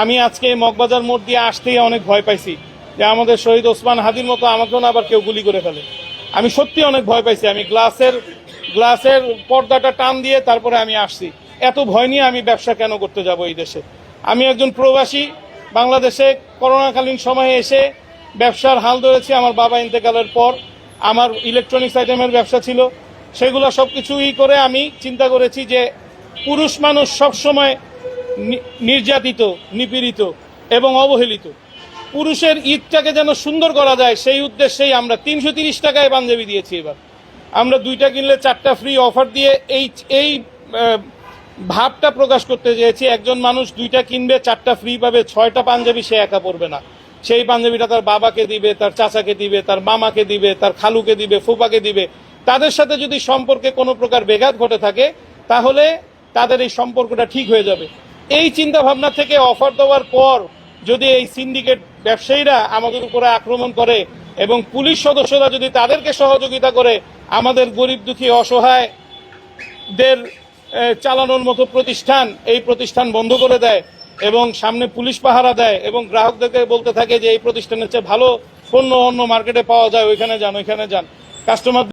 আমি আজকে মগবাজার মোড় দিয়ে আসতেই অনেক ভয় পাইছি যে আমাদের শহীদ ওসমান হাদির মতো আমাকেও না আবার কেউ গুলি করে ফেলে। আমি সত্যি অনেক ভয় পাইছি। আমি গ্লাসের পর্দাটা টান দিয়ে তারপরে আমি আসছি। এত ভয় নিয়ে আমি ব্যবসা কেন করতে যাব এই দেশে? আমি একজন প্রবাসী, বাংলাদেশে করোনাকালীন সময়ে এসে ব্যবসার হাল ধরেছি। আমার বাবা ইন্তেকালের পর আমার ইলেকট্রনিক্স আইটেমের ব্যবসা ছিল, সেগুলো সব কিছুই করে আমি চিন্তা করেছি যে পুরুষ মানুষ সবসময় নির্যাতিত, নিপীড়িত এবং অবহেলিত। পুরুষের ঈদটাকে যেন সুন্দর করা যায় সেই উদ্দেশ্যেই আমরা 330 টাকায় পাঞ্জাবি দিয়েছি। এবার আমরা 2টা কিনলে 4টা ফ্রি অফার দিয়ে এই ভাবটা প্রকাশ করতে চেয়েছি। একজন মানুষ 2টা কিনবে 4টা ফ্রি পাবে, 6টা পাঞ্জাবি সে একা পরবে না। সেই পাঞ্জাবিটা তার বাবাকে দিবে, তার চাচাকে দিবে, তার মামাকে দিবে, তার খালুকে দিবে, ফুপাকে দিবে। তাদের সাথে যদি সম্পর্কে কোনো প্রকার ব্যাঘাত ঘটে থাকে তাহলে তাদের এই সম্পর্কটা ঠিক হয়ে যাবে। এই চিন্তা ভাবনা থেকে অফার দেওয়ার পর যদি এই সিন্ডিকেট ব্যবসায়ীরা আমাদের উপরে আক্রমণ করে এবং পুলিশ সদস্যরা যদি তাদেরকে সহযোগিতা করে আমাদের গরিব দুঃখী অসহায়দের চালানোর মতো এই প্রতিষ্ঠান বন্ধ করে দেয় এবং সামনে পুলিশ পাহারা দেয় এবং গ্রাহকদেরকে বলতে থাকে যে এই প্রতিষ্ঠানের চেয়ে ভালো পণ্য অন্য মার্কেটে পাওয়া যায়, ওইখানে যান কাস্টমার